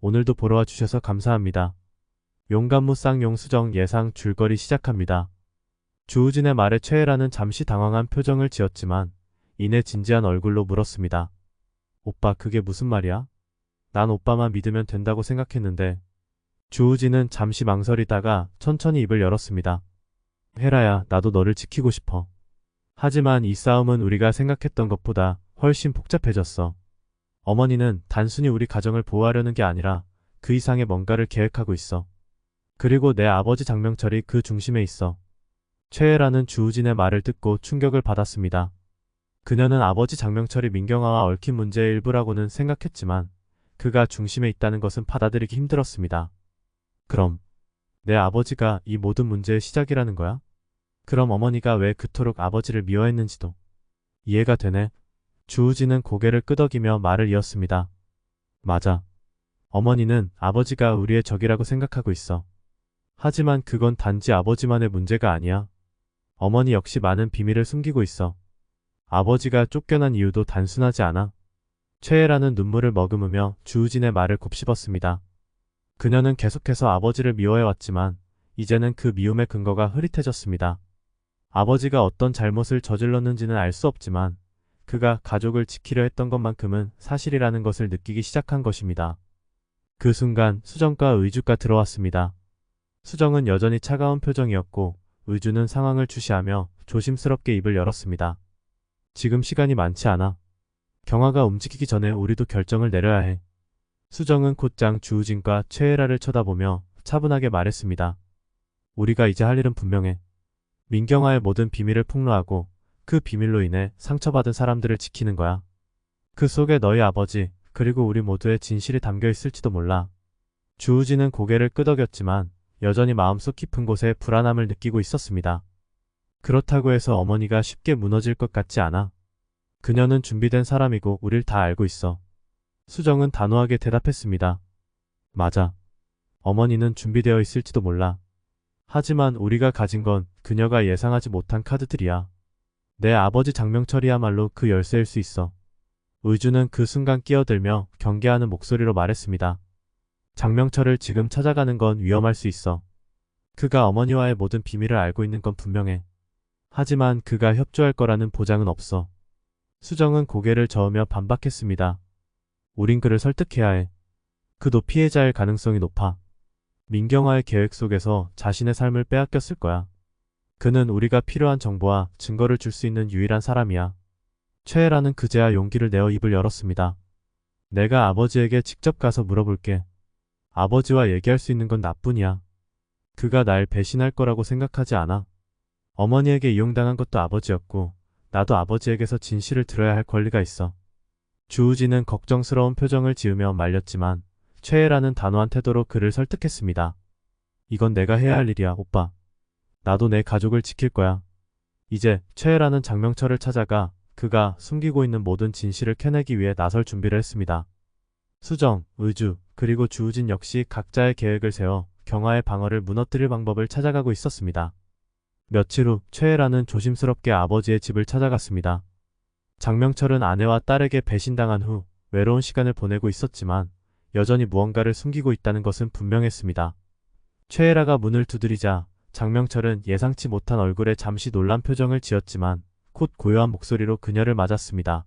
오늘도 보러 와주셔서 감사합니다. 용감무 쌍용 수정 예상 줄거리 시작합니다. 주우진의 말에 최애라는 잠시 당황한 표정을 지었지만 이내 진지한 얼굴로 물었습니다. 오빠 그게 무슨 말이야? 난 오빠만 믿으면 된다고 생각했는데. 주우진은 잠시 망설이다가 천천히 입을 열었습니다. 헤라야, 나도 너를 지키고 싶어. 하지만 이 싸움은 우리가 생각했던 것보다 훨씬 복잡해졌어. 어머니는 단순히 우리 가정을 보호하려는 게 아니라 그 이상의 뭔가를 계획하고 있어. 그리고 내 아버지 장명철이 그 중심에 있어. 최애라는 주우진의 말을 듣고 충격을 받았습니다. 그녀는 아버지 장명철이 민경아와 얽힌 문제의 일부라고는 생각했지만 그가 중심에 있다는 것은 받아들이기 힘들었습니다. 그럼 내 아버지가 이 모든 문제의 시작이라는 거야? 그럼 어머니가 왜 그토록 아버지를 미워했는지도 이해가 되네. 주우진은 고개를 끄덕이며 말을 이었습니다. 맞아. 어머니는 아버지가 우리의 적이라고 생각하고 있어. 하지만 그건 단지 아버지만의 문제가 아니야. 어머니 역시 많은 비밀을 숨기고 있어. 아버지가 쫓겨난 이유도 단순하지 않아. 최애라는 눈물을 머금으며 주우진의 말을 곱씹었습니다. 그녀는 계속해서 아버지를 미워해왔지만 이제는 그 미움의 근거가 흐릿해졌습니다. 아버지가 어떤 잘못을 저질렀는지는 알 수 없지만 그가 가족을 지키려 했던 것만큼은 사실이라는 것을 느끼기 시작한 것입니다. 그 순간 수정과 의주가 들어왔습니다. 수정은 여전히 차가운 표정이었고 의주는 상황을 주시하며 조심스럽게 입을 열었습니다. 지금 시간이 많지 않아. 경아가 움직이기 전에 우리도 결정을 내려야 해. 수정은 곧장 주우진과 최애라를 쳐다보며 차분하게 말했습니다. 우리가 이제 할 일은 분명해. 민경아의 모든 비밀을 폭로하고 그 비밀로 인해 상처받은 사람들을 지키는 거야. 그 속에 너희 아버지 그리고 우리 모두의 진실이 담겨 있을지도 몰라. 주우진은 고개를 끄덕였지만 여전히 마음속 깊은 곳에 불안함을 느끼고 있었습니다. 그렇다고 해서 어머니가 쉽게 무너질 것 같지 않아. 그녀는 준비된 사람이고 우릴 다 알고 있어. 수정은 단호하게 대답했습니다. 맞아. 어머니는 준비되어 있을지도 몰라. 하지만 우리가 가진 건 그녀가 예상하지 못한 카드들이야. 내 아버지 장명철이야말로 그 열쇠일 수 있어. 의주는 그 순간 끼어들며 경계하는 목소리로 말했습니다. 장명철을 지금 찾아가는 건 위험할 수 있어. 그가 어머니와의 모든 비밀을 알고 있는 건 분명해. 하지만 그가 협조할 거라는 보장은 없어. 수정은 고개를 저으며 반박했습니다. 우린 그를 설득해야 해. 그도 피해자일 가능성이 높아. 민경아의 계획 속에서 자신의 삶을 빼앗겼을 거야. 그는 우리가 필요한 정보와 증거를 줄 수 있는 유일한 사람이야. 최애라는 그제야 용기를 내어 입을 열었습니다. 내가 아버지에게 직접 가서 물어볼게. 아버지와 얘기할 수 있는 건 나뿐이야. 그가 날 배신할 거라고 생각하지 않아. 어머니에게 이용당한 것도 아버지였고 나도 아버지에게서 진실을 들어야 할 권리가 있어. 주우진은 걱정스러운 표정을 지으며 말렸지만 최애라는 단호한 태도로 그를 설득했습니다. 이건 내가 해야 할 일이야, 오빠. 나도 내 가족을 지킬 거야. 이제 최애라는 장명철을 찾아가 그가 숨기고 있는 모든 진실을 캐내기 위해 나설 준비를 했습니다. 수정, 의주, 그리고 주우진 역시 각자의 계획을 세워 경아의 방어를 무너뜨릴 방법을 찾아가고 있었습니다. 며칠 후 최애라는 조심스럽게 아버지의 집을 찾아갔습니다. 장명철은 아내와 딸에게 배신당한 후 외로운 시간을 보내고 있었지만 여전히 무언가를 숨기고 있다는 것은 분명했습니다. 최애라가 문을 두드리자 장명철은 예상치 못한 얼굴에 잠시 놀란 표정을 지었지만 곧 고요한 목소리로 그녀를 맞았습니다.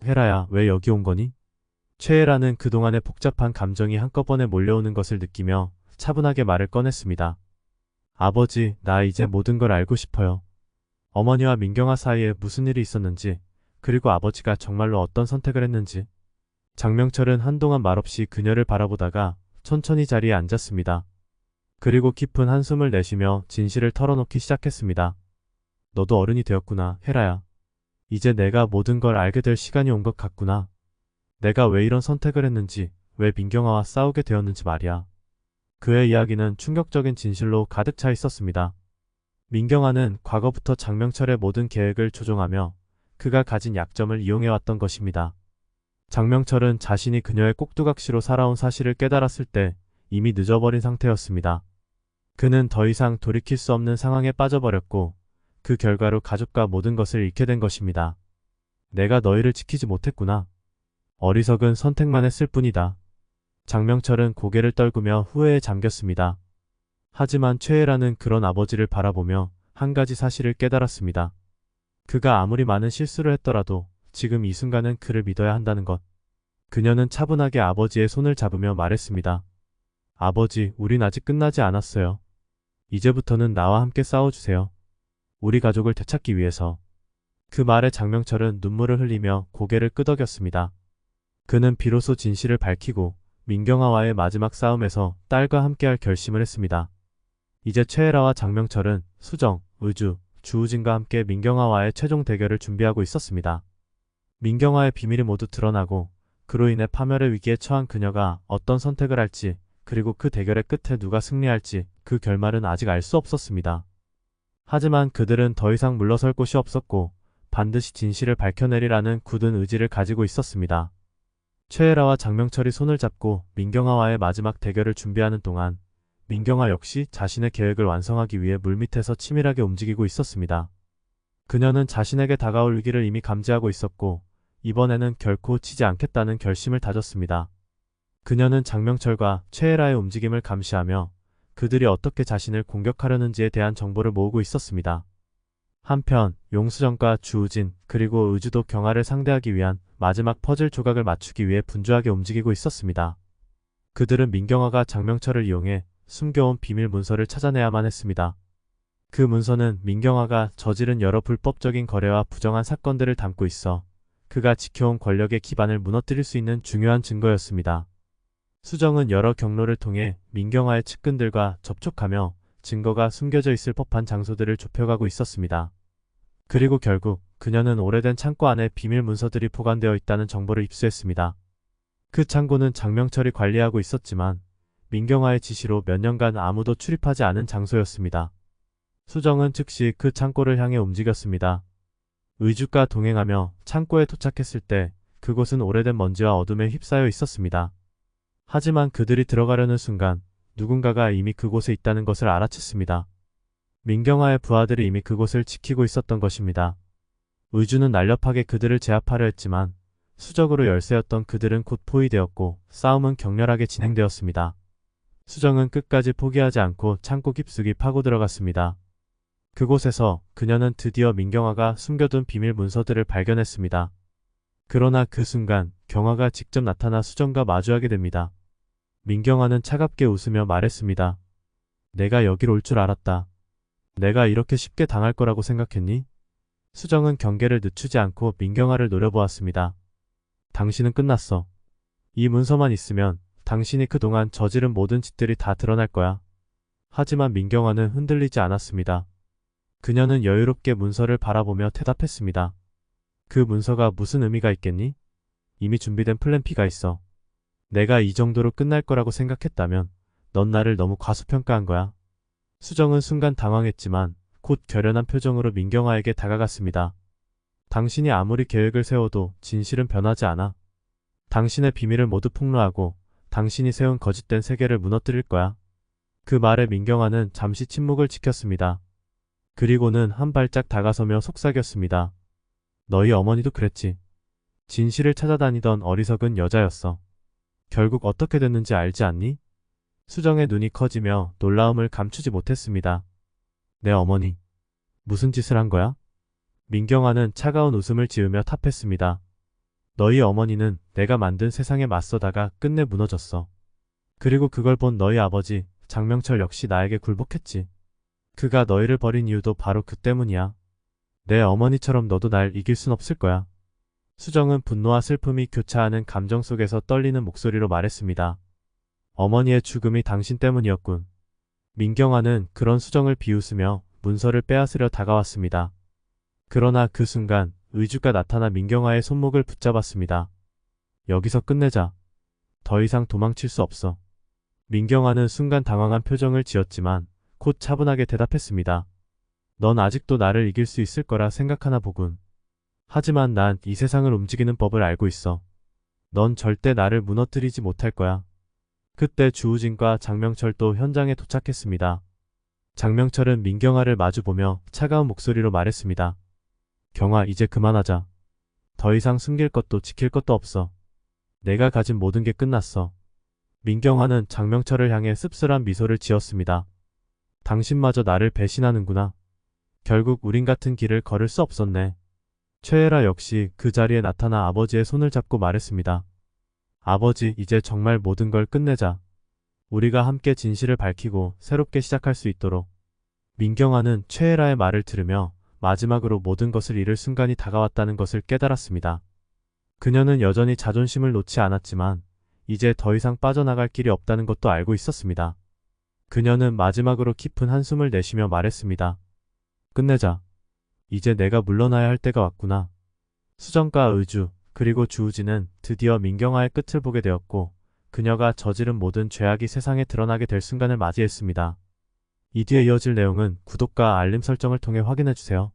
헤라야, 왜 여기 온 거니? 최애라는 그동안의 복잡한 감정이 한꺼번에 몰려오는 것을 느끼며 차분하게 말을 꺼냈습니다. 아버지, 나 이제 모든 걸 알고 싶어요. 어머니와 민경아 사이에 무슨 일이 있었는지, 그리고 아버지가 정말로 어떤 선택을 했는지. 장명철은 한동안 말없이 그녀를 바라보다가 천천히 자리에 앉았습니다. 그리고 깊은 한숨을 내쉬며 진실을 털어놓기 시작했습니다. 너도 어른이 되었구나, 헤라야. 이제 내가 모든 걸 알게 될 시간이 온 것 같구나. 내가 왜 이런 선택을 했는지, 왜 민경아와 싸우게 되었는지 말이야. 그의 이야기는 충격적인 진실로 가득 차 있었습니다. 민경아는 과거부터 장명철의 모든 계획을 조종하며 그가 가진 약점을 이용해왔던 것입니다. 장명철은 자신이 그녀의 꼭두각시로 살아온 사실을 깨달았을 때 이미 늦어버린 상태였습니다. 그는 더 이상 돌이킬 수 없는 상황에 빠져버렸고 그 결과로 가족과 모든 것을 잃게 된 것입니다. 내가 너희를 지키지 못했구나. 어리석은 선택만 했을 뿐이다. 장명철은 고개를 떨구며 후회에 잠겼습니다. 하지만 최애라는 그런 아버지를 바라보며 한 가지 사실을 깨달았습니다. 그가 아무리 많은 실수를 했더라도 지금 이 순간은 그를 믿어야 한다는 것. 그녀는 차분하게 아버지의 손을 잡으며 말했습니다. 아버지, 우린 아직 끝나지 않았어요. 이제부터는 나와 함께 싸워주세요. 우리 가족을 되찾기 위해서. 그 말에 장명철은 눈물을 흘리며 고개를 끄덕였습니다. 그는 비로소 진실을 밝히고 민경아와의 마지막 싸움에서 딸과 함께할 결심을 했습니다. 이제 최애라와 장명철은 수정, 의주, 주우진과 함께 민경아와의 최종 대결을 준비하고 있었습니다. 민경아의 비밀이 모두 드러나고 그로 인해 파멸의 위기에 처한 그녀가 어떤 선택을 할지, 그리고 그 대결의 끝에 누가 승리할지 그 결말은 아직 알 수 없었습니다. 하지만 그들은 더 이상 물러설 곳이 없었고 반드시 진실을 밝혀내리라는 굳은 의지를 가지고 있었습니다. 최애라와 장명철이 손을 잡고 민경아와의 마지막 대결을 준비하는 동안 민경아 역시 자신의 계획을 완성하기 위해 물밑에서 치밀하게 움직이고 있었습니다. 그녀는 자신에게 다가올 위기를 이미 감지하고 있었고 이번에는 결코 지지 않겠다는 결심을 다졌습니다. 그녀는 장명철과 최애라의 움직임을 감시하며 그들이 어떻게 자신을 공격하려는지에 대한 정보를 모으고 있었습니다. 한편 용수정과 주우진 그리고 의주도 경아를 상대하기 위한 마지막 퍼즐 조각을 맞추기 위해 분주하게 움직이고 있었습니다. 그들은 민경아가 장명철을 이용해 숨겨온 비밀 문서를 찾아내야만 했습니다. 그 문서는 민경아가 저지른 여러 불법적인 거래와 부정한 사건들을 담고 있어 그가 지켜온 권력의 기반을 무너뜨릴 수 있는 중요한 증거였습니다. 수정은 여러 경로를 통해 민경아의 측근들과 접촉하며 증거가 숨겨져 있을 법한 장소들을 좁혀가고 있었습니다. 그리고 결국 그녀는 오래된 창고 안에 비밀 문서들이 보관되어 있다는 정보를 입수했습니다. 그 창고는 장명철이 관리하고 있었지만 민경아의 지시로 몇 년간 아무도 출입하지 않은 장소였습니다. 수정은 즉시 그 창고를 향해 움직였습니다. 의주가 동행하며 창고에 도착했을 때 그곳은 오래된 먼지와 어둠에 휩싸여 있었습니다. 하지만 그들이 들어가려는 순간 누군가가 이미 그곳에 있다는 것을 알아챘습니다. 민경아의 부하들이 이미 그곳을 지키고 있었던 것입니다. 의주는 날렵하게 그들을 제압하려 했지만 수적으로 열세였던 그들은 곧 포위되었고 싸움은 격렬하게 진행되었습니다. 수정은 끝까지 포기하지 않고 창고 깊숙이 파고 들어갔습니다. 그곳에서 그녀는 드디어 민경아가 숨겨둔 비밀 문서들을 발견했습니다. 그러나 그 순간 경아가 직접 나타나 수정과 마주하게 됩니다. 민경아는 차갑게 웃으며 말했습니다. 내가 여길 올 줄 알았다. 내가 이렇게 쉽게 당할 거라고 생각했니? 수정은 경계를 늦추지 않고 민경아를 노려보았습니다. 당신은 끝났어. 이 문서만 있으면 당신이 그동안 저지른 모든 짓들이 다 드러날 거야. 하지만 민경아는 흔들리지 않았습니다. 그녀는 여유롭게 문서를 바라보며 대답했습니다. 그 문서가 무슨 의미가 있겠니? 이미 준비된 플랜 B가 있어. 내가 이 정도로 끝날 거라고 생각했다면 넌 나를 너무 과소평가한 거야. 수정은 순간 당황했지만 곧 결연한 표정으로 민경아에게 다가갔습니다. 당신이 아무리 계획을 세워도 진실은 변하지 않아. 당신의 비밀을 모두 폭로하고 당신이 세운 거짓된 세계를 무너뜨릴 거야. 그 말에 민경아는 잠시 침묵을 지켰습니다. 그리고는 한 발짝 다가서며 속삭였습니다. 너희 어머니도 그랬지. 진실을 찾아다니던 어리석은 여자였어. 결국 어떻게 됐는지 알지 않니? 수정의 눈이 커지며 놀라움을 감추지 못했습니다. 내 어머니. 무슨 짓을 한 거야? 민경아는 차가운 웃음을 지으며 답했습니다. 너희 어머니는 내가 만든 세상에 맞서다가 끝내 무너졌어. 그리고 그걸 본 너희 아버지 장명철 역시 나에게 굴복했지. 그가 너희를 버린 이유도 바로 그 때문이야. 내 어머니처럼 너도 날 이길 순 없을 거야. 수정은 분노와 슬픔이 교차하는 감정 속에서 떨리는 목소리로 말했습니다. 어머니의 죽음이 당신 때문이었군. 민경아는 그런 수정을 비웃으며 문서를 빼앗으려 다가왔습니다. 그러나 그 순간 의주가 나타나 민경아의 손목을 붙잡았습니다. 여기서 끝내자. 더 이상 도망칠 수 없어. 민경아는 순간 당황한 표정을 지었지만 곧 차분하게 대답했습니다. 넌 아직도 나를 이길 수 있을 거라 생각하나 보군. 하지만 난 이 세상을 움직이는 법을 알고 있어. 넌 절대 나를 무너뜨리지 못할 거야. 그때 주우진과 장명철도 현장에 도착했습니다. 장명철은 민경아를 마주보며 차가운 목소리로 말했습니다. 경아, 이제 그만하자. 더 이상 숨길 것도 지킬 것도 없어. 내가 가진 모든 게 끝났어. 민경화는 장명철을 향해 씁쓸한 미소를 지었습니다. 당신마저 나를 배신하는구나. 결국 우린 같은 길을 걸을 수 없었네. 최애라 역시 그 자리에 나타나 아버지의 손을 잡고 말했습니다. 아버지, 이제 정말 모든 걸 끝내자. 우리가 함께 진실을 밝히고 새롭게 시작할 수 있도록. 민경화는 최애라의 말을 들으며 마지막으로 모든 것을 잃을 순간이 다가왔다는 것을 깨달았습니다. 그녀는 여전히 자존심을 놓지 않았지만 이제 더 이상 빠져나갈 길이 없다는 것도 알고 있었습니다. 그녀는 마지막으로 깊은 한숨을 내쉬며 말했습니다. 끝내자. 이제 내가 물러나야 할 때가 왔구나. 수정과 의주, 그리고 주우진은 드디어 민경화의 끝을 보게 되었고 그녀가 저지른 모든 죄악이 세상에 드러나게 될 순간을 맞이했습니다. 이 뒤에 이어질 내용은 구독과 알림 설정을 통해 확인해주세요.